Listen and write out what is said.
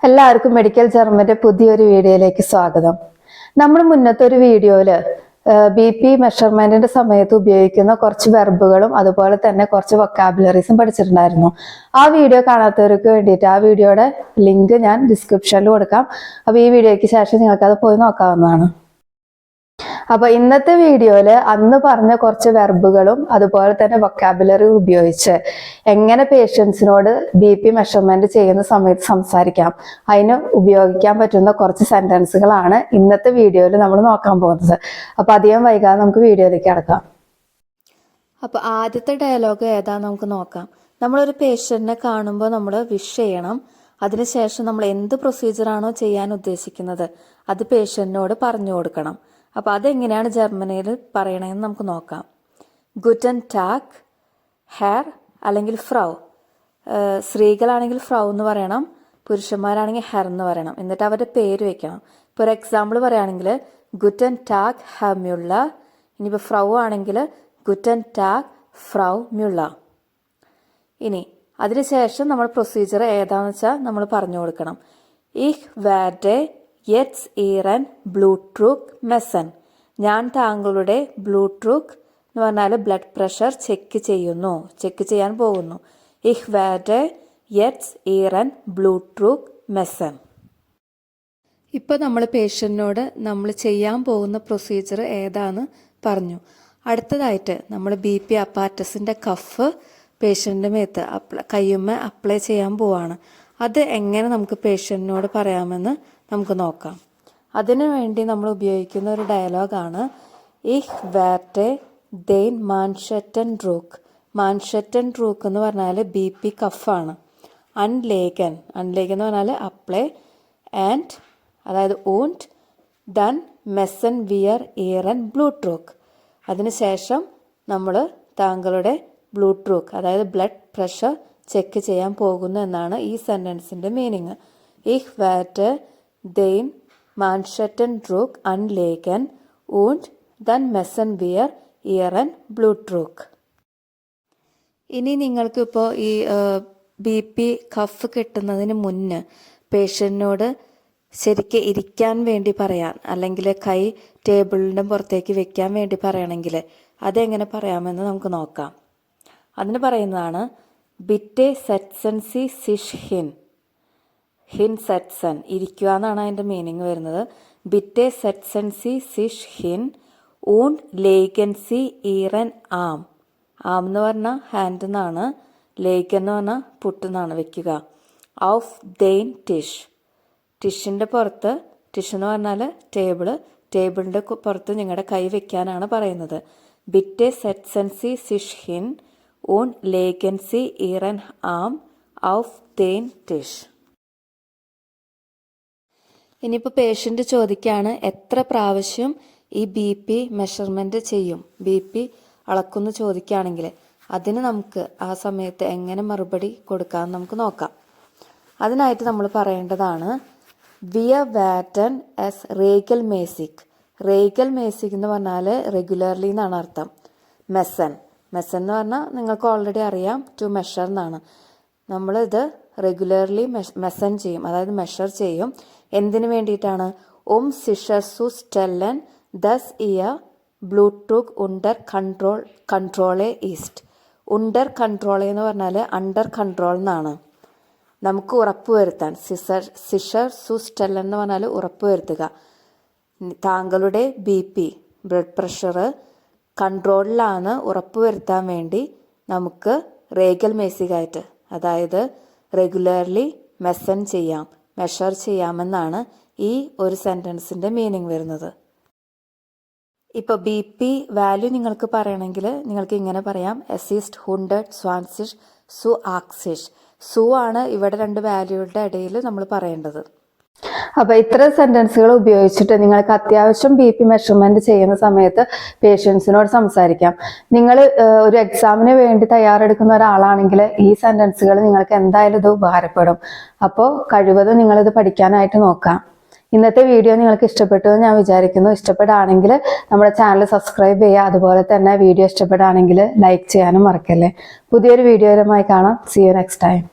എല്ലാവർക്കും മെഡിക്കൽ ജർമ്മന്റെ പുതിയൊരു വീഡിയോയിലേക്ക് സ്വാഗതം. നമ്മൾ മുന്നത്തെ ഒരു വീഡിയോയില് BP മെഷർമെന്റിന്റെ സമയത്ത് ഉപയോഗിക്കുന്ന കുറച്ച് വെർബുകളും അതുപോലെ തന്നെ കുറച്ച് വൊക്കാബുലറീസും പഠിച്ചിട്ടുണ്ടായിരുന്നു. ആ വീഡിയോ കാണാത്തവർക്ക് വേണ്ടിയിട്ട് ആ വീഡിയോയുടെ ലിങ്ക് ഞാൻ ഡിസ്ക്രിപ്ഷനിൽ കൊടുക്കാം. അപ്പോൾ ഈ വീഡിയോയ്ക്ക് ശേഷം നിങ്ങൾക്ക് അത് പോയി നോക്കാവുന്നതാണ്. അപ്പൊ ഇന്നത്തെ വീഡിയോയില് അന്ന് പറഞ്ഞ കുറച്ച് വെർബുകളും അതുപോലെ തന്നെ വൊക്കാബുലറി ഉപയോഗിച്ച് എങ്ങനെ പേഷ്യൻസിനോട് BP മെഷർമെന്റ് ചെയ്യുന്ന സമയത്ത് സംസാരിക്കാം, അതിന് ഉപയോഗിക്കാൻ പറ്റുന്ന കുറച്ച് സെന്റൻസുകളാണ് ഇന്നത്തെ വീഡിയോയിൽ നമ്മൾ നോക്കാൻ പോകുന്നത്. അപ്പൊ അധികം വൈകാതെ നമുക്ക് വീഡിയോയിലേക്ക് കടക്കാം. അപ്പൊ ആദ്യത്തെ ഡയലോഗ് ഏതാ നമുക്ക് നോക്കാം. നമ്മളൊരു പേഷ്യന്റിനെ കാണുമ്പോൾ നമ്മൾ വിഷ് ചെയ്യണം. അതിനുശേഷം നമ്മൾ എന്ത് പ്രൊസീജിയറാണോ ചെയ്യാൻ ഉദ്ദേശിക്കുന്നത് അത് പേഷ്യന്റിനോട് പറഞ്ഞു കൊടുക്കണം. അപ്പോൾ അതെങ്ങനെയാണ് ജർമ്മനിയിൽ പറയണമെന്ന് നമുക്ക് നോക്കാം. ഗുറ്റൻ ടാഗ് ഹെർ അല്ലെങ്കിൽ ഫ്രൗ. സ്ത്രീകളാണെങ്കിൽ ഫ്രൗ എന്ന് പറയണം, പുരുഷന്മാരാണെങ്കിൽ ഹെർ എന്ന് പറയണം. എന്നിട്ട് അവരുടെ പേര് വെക്കണം. ഇപ്പോൾ ഒരു എക്സാമ്പിൾ പറയുകയാണെങ്കിൽ ഗുറ്റൻ ടാഗ് ഹെർ മ്യുള്ളർ. ഇനിയിപ്പോൾ ഫ്രൗ ആണെങ്കിൽ ഗുറ്റൻ ടാഗ് ഫ്രൗ മ്യുള്ളർ. ഇനി അതിനുശേഷം നമ്മൾ പ്രൊസീജിയർ ഏതാണെന്ന് വെച്ചാൽ നമ്മൾ പറഞ്ഞു കൊടുക്കണം. ഇഹ് വേർഡെ യെറ്റ്സ് ഈറൻ ബ്ലൂട്രൂക്ക് മെസൻ. ഞാൻ താങ്കളുടെ ബ്ലൂട്രൂക്ക് എന്ന് പറഞ്ഞാൽ ബ്ലഡ് പ്രഷർ ചെക്ക് ചെയ്യാൻ പോകുന്നു. ഇഹ് വേർഡെ യെറ്റ്സ് ഈറൻ ബ്ലൂട്രൂക്ക് മെസൻ. ഇപ്പോൾ നമ്മൾ പേഷ്യൻറ്റിനോട് നമ്മൾ ചെയ്യാൻ പോകുന്ന പ്രൊസീജിയർ ഏതാന്ന് പറഞ്ഞു. അടുത്തതായിട്ട് നമ്മൾ BP അപ്പാറ്റസിൻ്റെ കഫ് പേഷ്യൻ്റെ മേത്ത് കയ്യുമ്മ അപ്ലൈ ചെയ്യാൻ പോവാണ്. അത് എങ്ങനെ നമുക്ക് പേഷ്യൻറ്റിനോട് പറയാമെന്ന് നമുക്ക് നോക്കാം. അതിനു വേണ്ടി നമ്മൾ ഉപയോഗിക്കുന്ന ഒരു ഡയലോഗാണ് ഇഹ് വേർട്ടെ ദെൻ മാൻഷെറ്റൻ ഡ്രൂക്ക്. മാൻഷെറ്റൻ ഡ്രൂക്ക് എന്ന് പറഞ്ഞാൽ BP കഫാണ്. അൺലേഗൻ എന്ന് പറഞ്ഞാൽ അപ്ലൈ ആൻഡ് അതായത് ഊണ്ട് ദൻ മെസൻ വിയർ ഇയറൻ ബ്ലൂട്രൂക്ക്. അതിനുശേഷം നമ്മൾ താങ്കളുടെ ബ്ലൂട്രൂക്ക് അതായത് ബ്ലഡ് പ്രഷർ ചെക്ക് ചെയ്യാൻ പോകുന്നു എന്നാണ് ഈ സെൻറ്റൻസിൻ്റെ മീനിങ്. ഇഹ് വേർട്ടെ ദെൻ മാൻഷെറ്റൻ ഡ്രൂക്ക് അൺലേഗൻ ഊണ്ട് ദൻ മെസൻ വിയർ ഇയറൻ ബ്ലൂട്രൂക്ക്. ഇനി നിങ്ങൾക്കിപ്പോൾ ഈ BP കഫ് കിട്ടുന്നതിന് മുന്നേ പേഷ്യൻറ്റിനോട് ശരിക്ക് ഇരിക്കാൻ വേണ്ടി പറയാൻ അല്ലെങ്കിൽ കൈ ടേബിളിൻ്റെ പുറത്തേക്ക് വെക്കാൻ വേണ്ടി പറയണമെങ്കിൽ അതെങ്ങനെ പറയാമെന്ന് നമുക്ക് നോക്കാം. അതിന് പറയുന്നതാണ് ബിറ്റെ സെറ്റ്സൻ സി സിഷ് ഹിൻ സെറ്റ്സൻ. ഇരിക്കുക എന്നാണ് അതിൻ്റെ മീനിങ് വരുന്നത്. ബിറ്റെ സെറ്റ്സൻ സി സിഷ് ഹിൻ ഊണ്ട് ലേഗൻ സി ഈറൻ ആം. ആം എന്ന് പറഞ്ഞാൽ ഹാൻഡ് എന്നാണ്, ലേഗൻ എന്ന് പറഞ്ഞാൽ പുട്ടെന്നാണ് വെക്കുക. ഔഫ് ദെയിൻ ടിഷ്. ടിഷിൻ്റെ പുറത്ത്, ടിഷ് എന്ന് പറഞ്ഞാൽ ടേബിളിൻ്റെ പുറത്ത് നിങ്ങളുടെ കൈ വെക്കാനാണ് പറയുന്നത്. ബിറ്റെ സെറ്റ്സൻ സി സിഷ് ഹിൻ ഊണ്ട് ലേഗൻ സി ഈറൻ ആം ഔഫ് ദെയിൻ ടിഷ്. ഇനിയിപ്പോൾ പേഷ്യൻ്റ് ചോദിക്കുകയാണ് എത്ര പ്രാവശ്യം ഈ BP മെഷർമെൻറ്റ് ചെയ്യും, BP അളക്കുമെന്ന് ചോദിക്കുകയാണെങ്കിൽ അതിന് നമുക്ക് ആ സമയത്ത് എങ്ങനെ മറുപടി കൊടുക്കാമെന്ന് നമുക്ക് നോക്കാം. അതിനായിട്ട് നമ്മൾ പറയേണ്ടതാണ് വിയ വാറ്റൻ എസ് റേഗൽ മേസിക്. റേഗൽ മേസിക് എന്ന് പറഞ്ഞാൽ റെഗുലർലി എന്നാണ് അർത്ഥം. മെസൻ എന്ന് പറഞ്ഞാൽ നിങ്ങൾക്ക് ഓൾറെഡി അറിയാം, ടു മെഷർ എന്നാണ്. നമ്മളിത് റെഗുലർലി മെസൻ ചെയ്യും, അതായത് മെഷർ ചെയ്യും. എന്തിനു വേണ്ടിയിട്ടാണ്? സിഷർ സു സ്റ്റെല്ലൻ ദസ് ഇയ ബ്ലൂട്രൂക്ക് ഉണ്ടർ കൺട്രോളെ ഈസ്റ്റ്. ഉണ്ടർ കൺട്രോളെ എന്ന് പറഞ്ഞാൽ അണ്ടർ കൺട്രോൾ എന്നാണ്. നമുക്ക് ഉറപ്പുവരുത്താൻ, സിഷർ സു സ്റ്റെല്ലൻ എന്ന് പറഞ്ഞാൽ ഉറപ്പുവരുത്തുക. താങ്കളുടെ BP ബ്ലഡ് പ്രഷർ കൺട്രോളിലാണ് ഉറപ്പുവരുത്താൻ വേണ്ടി നമുക്ക് റേഗൽ മേസികായിട്ട് അതായത് റെഗുലർലി മെഷർ ചെയ്യാമെന്നാണ് ഈ ഒരു സെൻറ്റൻസിൻ്റെ മീനിങ് വരുന്നത്. ഇപ്പോൾ BP വാല്യൂ നിങ്ങൾക്ക് പറയണമെങ്കിൽ നിങ്ങൾക്ക് ഇങ്ങനെ പറയാം എസിസ്റ്റ് 100 20 സു ആക്സിഷ്. സു ആണ് ഇവിടെ രണ്ട് വാല്യൂകളുടെ ഇടയിൽ നമ്മൾ പറയേണ്ടത്. അപ്പൊ ഇത്തരം സെന്റൻസുകൾ ഉപയോഗിച്ചിട്ട് നിങ്ങൾക്ക് അത്യാവശ്യം BP മെഷർമെന്റ് ചെയ്യുന്ന സമയത്ത് പേഷ്യൻസിനോട് സംസാരിക്കാം. നിങ്ങൾ ഒരു എക്സാമിന് വേണ്ടി തയ്യാറെടുക്കുന്ന ഒരാളാണെങ്കിൽ ഈ സെന്റൻസുകൾ നിങ്ങൾക്ക് എന്തായാലും ഇത് ഉപകാരപ്പെടും. അപ്പോൾ കഴിവതും നിങ്ങളിത് പഠിക്കാനായിട്ട് നോക്കാം. ഇന്നത്തെ വീഡിയോ നിങ്ങൾക്ക് ഇഷ്ടപ്പെട്ടു എന്ന് ഞാൻ വിചാരിക്കുന്നു. ഇഷ്ടപ്പെടുകയാണെങ്കിൽ നമ്മുടെ ചാനൽ സബ്സ്ക്രൈബ് ചെയ്യുക. അതുപോലെ തന്നെ വീഡിയോ ഇഷ്ടപ്പെടുകയാണെങ്കിൽ ലൈക്ക് ചെയ്യാനും മറക്കല്ലേ. പുതിയൊരു വീഡിയോയുമായി കാണാം. See you next time.